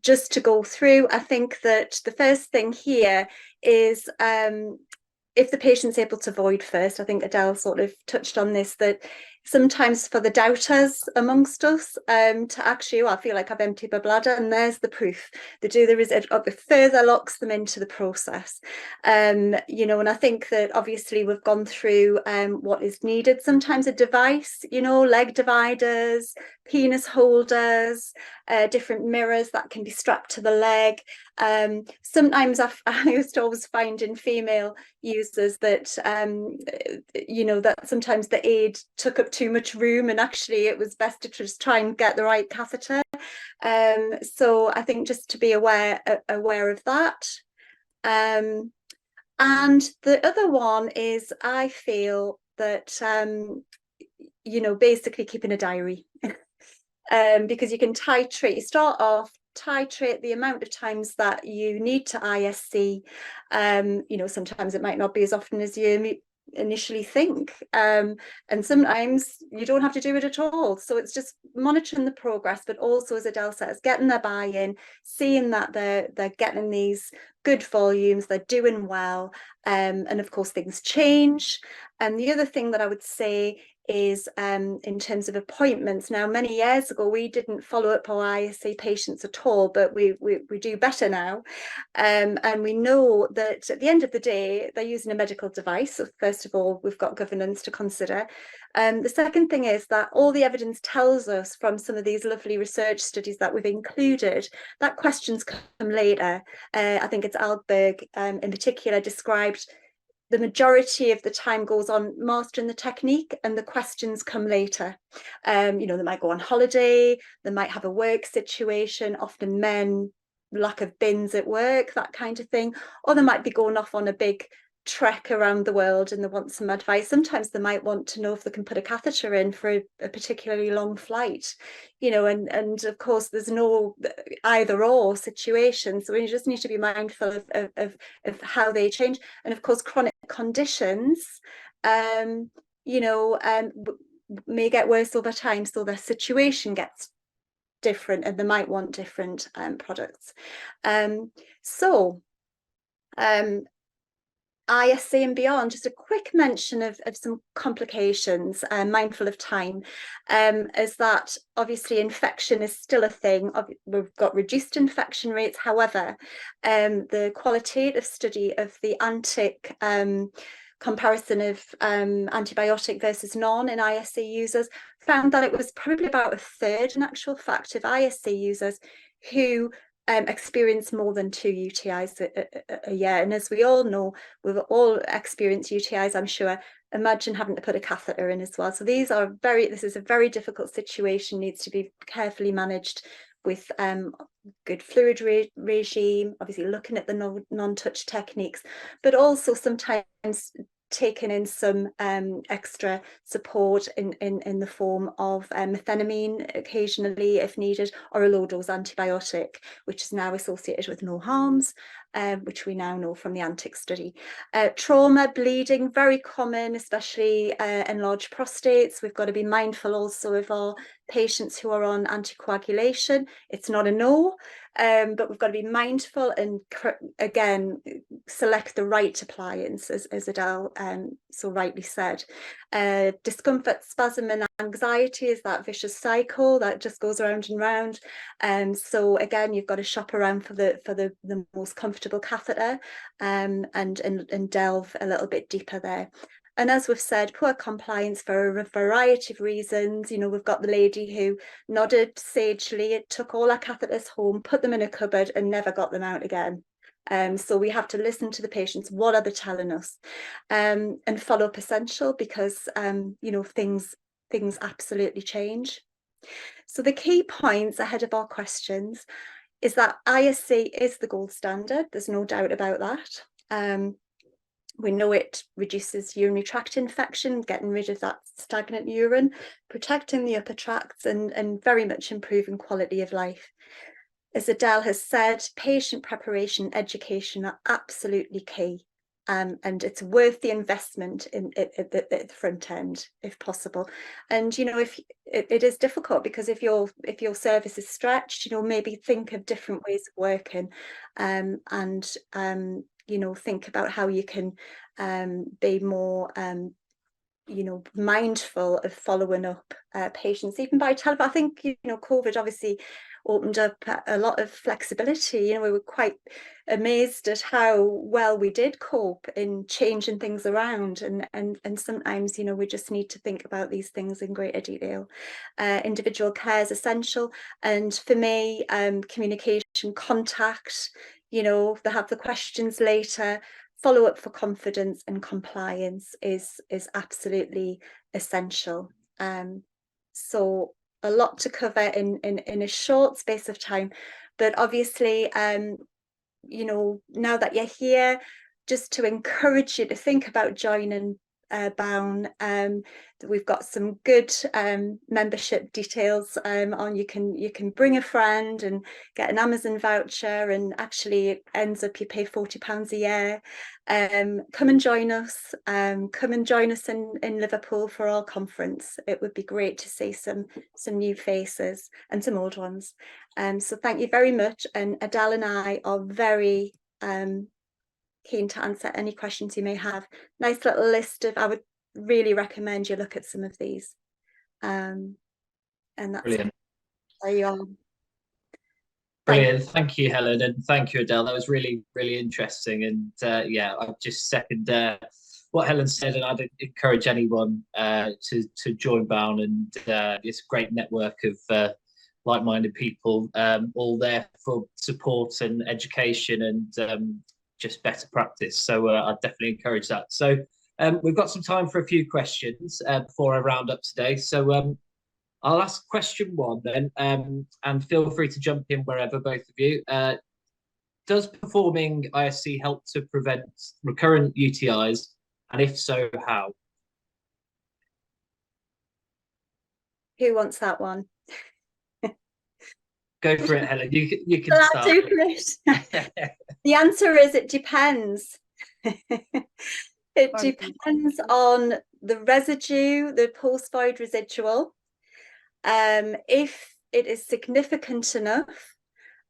just to go through. I think that the first thing here is if the patient's able to void first. I think Adele sort of touched on this, that sometimes for the doubters amongst us to actually, I feel like I've emptied my bladder, and there's the proof. They do the result, it further locks them into the process. You know, and I think that obviously we've gone through what is needed. Sometimes a device, you know, leg dividers, penis holders, different mirrors that can be strapped to the leg. Sometimes I used to always find in female users that you know, that sometimes the aid took up too much room, and actually it was best to just try and get the right catheter. So I think just to be aware of that. And the other one is, I feel that you know, basically keeping a diary. Because you can titrate, you start off, titrate the amount of times that you need to ISC. You know, sometimes it might not be as often as you initially think. And sometimes you don't have to do it at all. So it's just monitoring the progress, but also, as Adele says, getting their buy-in, seeing that they're getting these good volumes, they're doing well. And of course, things change. And the other thing that I would say is in terms of appointments. Now, many years ago, we didn't follow up our ISA patients at all, but we do better now. And we know that at the end of the day, they're using a medical device. So first of all, we've got governance to consider. The second thing is that all the evidence tells us from some of these lovely research studies that we've included that questions come later. I think it's Alberg in particular described the majority of the time goes on mastering the technique, and the questions come later. They might go on holiday, they might have a work situation, often men, lack of bins at work, that kind of thing, or they might be going off on a big trek around the world and they want some advice. Sometimes they might want to know if they can put a catheter in for a particularly long flight, and of course there's no either or situation, so we just need to be mindful of how they change. And of course chronic conditions may get worse over time, so their situation gets different and they might want different products. ISA and beyond, just a quick mention of some complications, mindful of time, is that obviously infection is still a thing. We've got reduced infection rates. However, the qualitative study of the antic comparison of antibiotic versus non in ISA users found that it was probably about a third, in actual fact, of ISA users who experience more than 2 UTIs a year. And as we all know, we've all experienced UTIs, I'm sure. Imagine having to put a catheter in as well. So this is a very difficult situation, needs to be carefully managed with good fluid regime, obviously looking at the non-touch techniques, but also sometimes taken in some extra support in the form of methenamine occasionally if needed, or a low dose antibiotic, which is now associated with no harms, which we now know from the antic study. Trauma, bleeding, very common, especially enlarged prostates. We've got to be mindful also of our patients who are on anticoagulation. It's not a no, but we've got to be mindful and again select the right appliance, as Adele so rightly said. Discomfort, spasm and anxiety is that vicious cycle that just goes around and round. So again, you've got to shop around for the most comfortable catheter and delve a little bit deeper there. And as we've said, poor compliance for a variety of reasons. We've got the lady who nodded sagely, took all our catheters home, put them in a cupboard and never got them out again. So we have to listen to the patients. What are they telling us? And follow up essential, because things absolutely change. So the key points ahead of our questions is that ISA is the gold standard. There's no doubt about that. We know it reduces urinary tract infection, getting rid of that stagnant urine, protecting the upper tracts, and very much improving quality of life. As Adele has said, patient preparation, education are absolutely key. And it's worth the investment at the front end, if possible. And if it is difficult, because if your service is stretched, maybe think of different ways of working, and think about how you can be more mindful of following up patients, even by telephone. I think COVID obviously opened up a lot of flexibility. We were quite amazed at how well we did cope in changing things around, and sometimes we just need to think about these things in greater detail. Individual care is essential, and for me, communication, contact, they have the questions later. Follow up for confidence and compliance is absolutely essential. So a lot to cover in a short space of time, but obviously now that you're here, just to encourage you to think about joining BAUN. We've got some good membership details on. You can bring a friend and get an Amazon voucher, and actually it ends up you pay £40 a year. Come and join us. Come and join us in Liverpool for our conference. It would be great to see some new faces and some old ones. So thank you very much. And Adele and I are very keen to answer any questions you may have. Nice little list of, I would really recommend you look at some of these. And that's Brilliant. where you are. Brilliant. Thank you, Helen, and thank you, Adele. That was really, really interesting. And yeah, I just second what Helen said, and I'd encourage anyone to join BAUN. And it's a great network of like-minded people, all there for support and education and just better practice. So I definitely encourage that. So we've got some time for a few questions before I round up today. So I'll ask question one then, and feel free to jump in wherever, both of you. Does performing ISC help to prevent recurrent UTIs? And if so, how? Who wants that one? Go for it, Helen. You can start. The answer is it depends. It depends on the residue, the post-void residual. If it is significant enough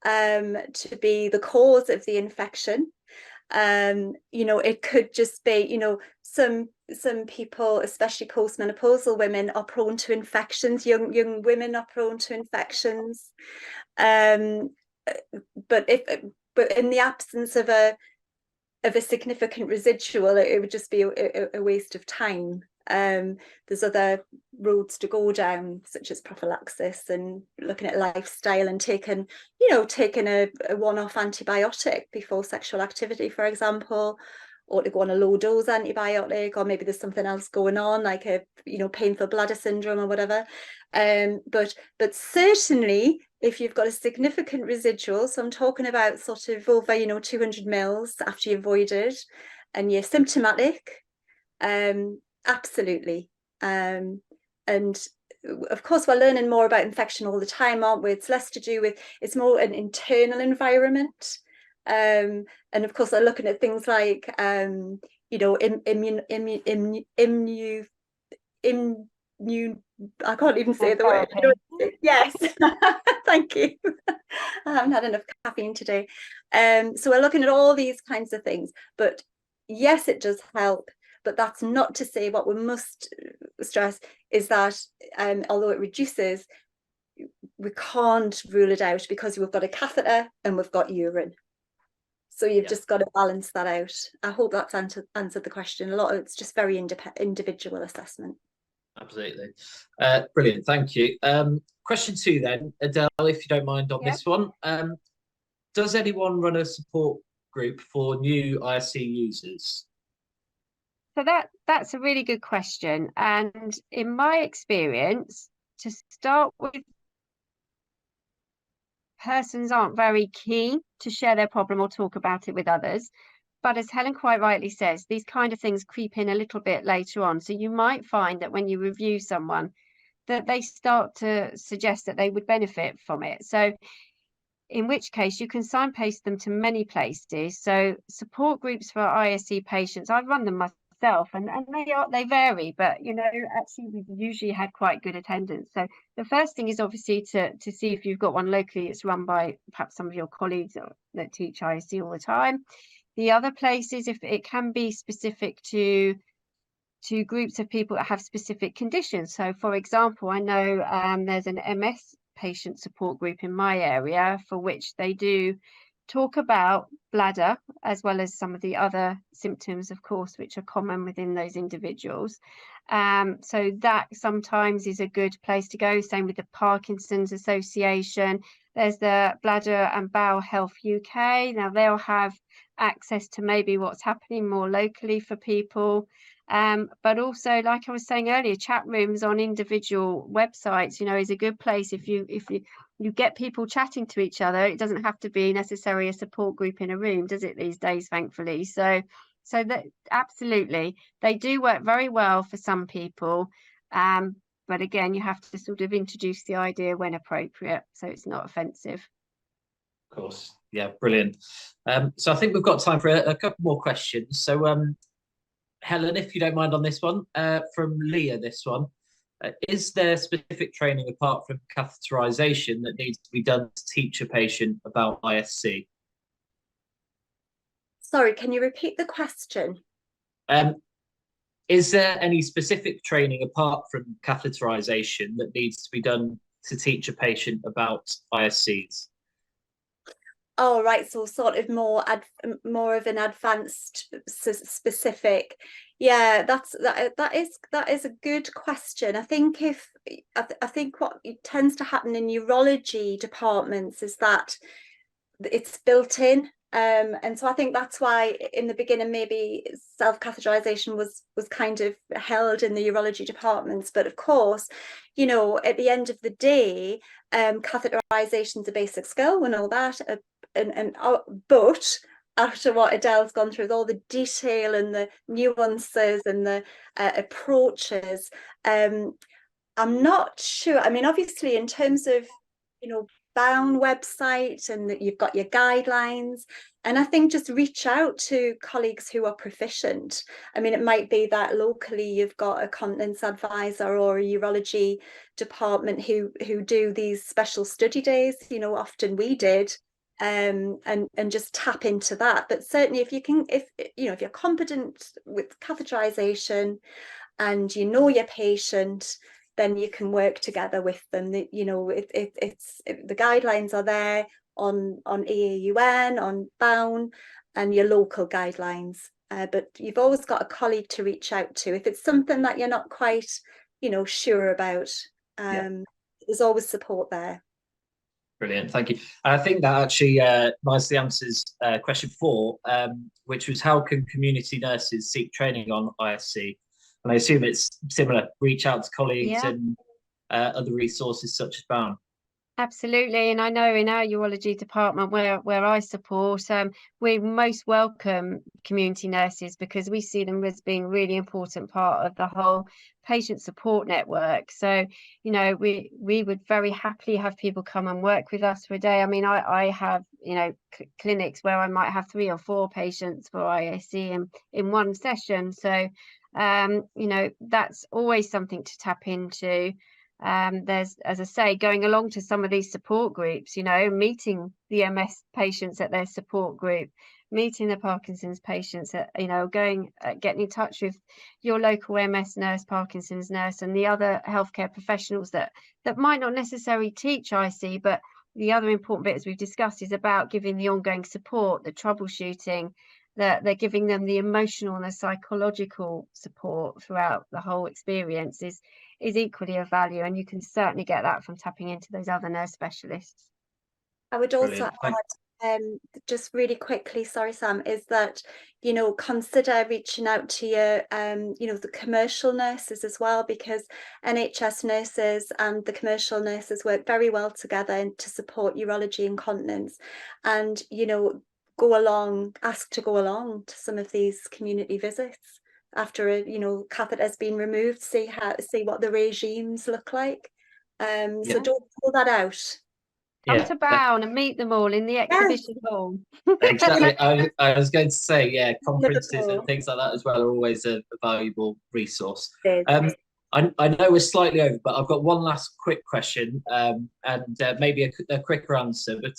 to be the cause of the infection, you know, it could just be, you know, some people, especially postmenopausal women, are prone to infections. Young women are prone to infections. But in the absence of a significant residual, it would just be a waste of time. There's other roads to go down, such as prophylaxis and looking at lifestyle and taking a one-off antibiotic before sexual activity, for example, or to go on a low dose antibiotic, or maybe there's something else going on, like a painful bladder syndrome or whatever. But certainly if you've got a significant residual, so I'm talking about sort of over 200 mils after you've voided and you're symptomatic, absolutely. And of course we're learning more about infection all the time, aren't we? It's less to do with, it's more an internal environment. And of course they're looking at things like I can't even say the word. Yes. Thank you. I haven't had enough caffeine today. So we're looking at all these kinds of things, but yes, it does help. But that's not to say, what we must stress is that although it reduces, we can't rule it out, because we've got a catheter and we've got urine. So you've just got to balance that out. I hope that's answered the question. A lot of it's just very individual assessment. Absolutely. Brilliant. Thank you. Question two then, Adele, if you don't mind on this one. Does anyone run a support group for new ISC users? So that's a really good question. And in my experience, to start with, persons aren't very keen to share their problem or talk about it with others. But as Helen quite rightly says, these kind of things creep in a little bit later on. So you might find that when you review someone, that they start to suggest that they would benefit from it. So in which case you can signpost them to many places. So support groups for ISC patients, I've run them myself, and they vary, but actually we've usually had quite good attendance. So the first thing is obviously to see if you've got one locally. It's run by perhaps some of your colleagues that teach ISC all the time. The other places, if it can be specific to groups of people that have specific conditions. So for example, I know there's an MS patient support group in my area, for which they do talk about bladder as well as some of the other symptoms, of course, which are common within those individuals. So that sometimes is a good place to go. Same with the Parkinson's Association. There's the Bladder and Bowel Health UK. Now they'll have access to maybe what's happening more locally for people. But also, like I was saying earlier, chat rooms on individual websites, is a good place. If you get people chatting to each other, it doesn't have to be necessarily a support group in a room, does it, these days, thankfully? So So that absolutely, they do work very well for some people. But again, you have to sort of introduce the idea when appropriate, so it's not offensive. Of course. Yeah, brilliant. So I think we've got time for a couple more questions. So Helen, if you don't mind on this one, from Leah, this one. Is there specific training apart from catheterization that needs to be done to teach a patient about ISC? Sorry, can you repeat the question? Is there any specific training apart from catheterization that needs to be done to teach a patient about ISCs? Oh, right. So sort of more of an advanced specific. Yeah, that is a good question. I think I think what tends to happen in urology departments is that it's built in. And so I think that's why in the beginning maybe self-catheterization was kind of held in the urology departments. But of course, you know, at the end of the day, catheterization is a basic skill, we know that. But after what Adele's gone through with all the detail and the nuances and the approaches, I'm not sure. I mean, obviously, in terms of, you know, BAUN website and that you've got your guidelines, and I think just reach out to colleagues who are proficient. I mean, it might be that locally you've got a continence advisor or a urology department who do these special study days, you know, often we did. And just tap into that. But certainly if you can, if you know, if you're competent with catheterization and you know your patient, then you can work together with them. You know, the guidelines are there on EAUN, on BAUN, and your local guidelines. But you've always got a colleague to reach out to if it's something that you're not quite, you know, sure about. There's always support there. Brilliant, thank you. I think that actually nicely answers question 4, which was how can community nurses seek training on ISC? And I assume it's similar, reach out to colleagues and other resources such as BAUN. Absolutely, and I know in our urology department where I support, we most welcome community nurses because we see them as being a really important part of the whole patient support network. So, you know, we would very happily have people come and work with us for a day. I mean, I have, you know, clinics where I might have 3 or 4 patients for ISC in one session. So, you know, that's always something to tap into. There's, as I say, going along to some of these support groups, you know, meeting the MS patients at their support group, meeting the Parkinson's patients, you know, getting in touch with your local MS nurse, Parkinson's nurse, and the other healthcare professionals that might not necessarily teach IC, but the other important bit, as we've discussed, is about giving the ongoing support, the troubleshooting, that they're giving them the emotional and the psychological support throughout the whole experience is equally of value, and you can certainly get that from tapping into those other nurse specialists. I would also add, just really quickly, sorry Sam, is that, you know, consider reaching out to your, you know, the commercial nurses as well, because NHS nurses and the commercial nurses work very well together to support urology and continence, and, you know, ask to go along to some of these community visits after a, you know, catheter has been removed, see what the regimes look like. So don't pull that out. Come to BAUN and meet them all in the exhibition hall. Exactly. I was going to say, conferences and things like that as well are always a valuable resource. I know we're slightly over, but I've got one last quick question and maybe a quicker answer. But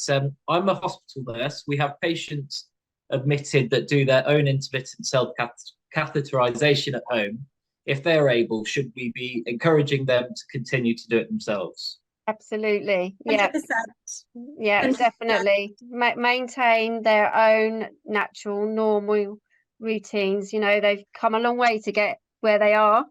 I'm a hospital nurse. We have patients admitted that do their own intermittent self-catheterization at home. If they're able, should we be encouraging them to continue to do it themselves? Absolutely. Yeah. 100%. Yeah, 100%. Definitely. Maintain their own natural, normal routines. You know, they've come a long way to get where they are.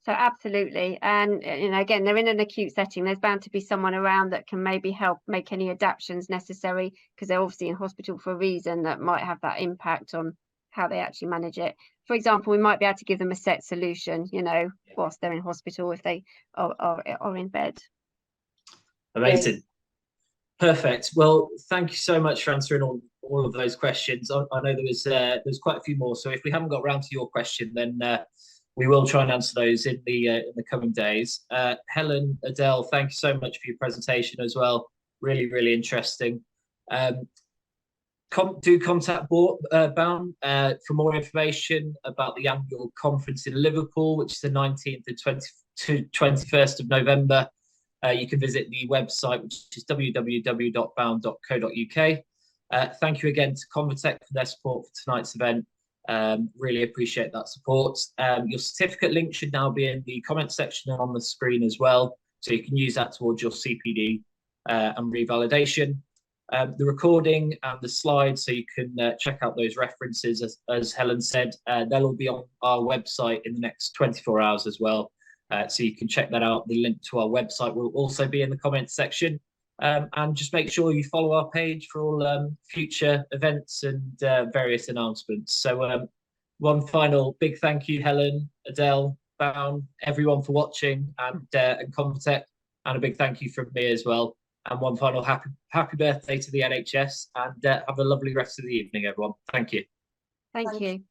So absolutely. And, you know, again, they're in an acute setting. There's bound to be someone around that can maybe help make any adaptations necessary, because they're obviously in hospital for a reason that might have that impact on how they actually manage it. For example, we might be able to give them a set solution, you know, whilst they're in hospital if they are in bed. Amazing. Perfect. Well, thank you so much for answering all all of those questions. I know there's quite a few more, so if we haven't got around to your question, then we will try and answer those in the coming days. Helen, Adele, thank you so much for your presentation as well. Really, really interesting. Do contact BAUN for more information about the annual conference in Liverpool, which is the 19th to 21st of November. You can visit the website, which is www.baun.co.uk. Thank you again to Convatec for their support for tonight's event. Really appreciate that support. Your certificate link should now be in the comment section and on the screen as well, so you can use that towards your CPD and revalidation. The recording and the slides, so you can check out those references, as Helen said, they'll all be on our website in the next 24 hours as well. So you can check that out. The link to our website will also be in the comments section. And just make sure you follow our page for all future events and various announcements. So one final big thank you, Helen, Adele, BAUN, everyone for watching, and Convatec, and a big thank you from me as well. And one final happy birthday to the NHS, and have a lovely rest of the evening, everyone. Thank you. Thank you.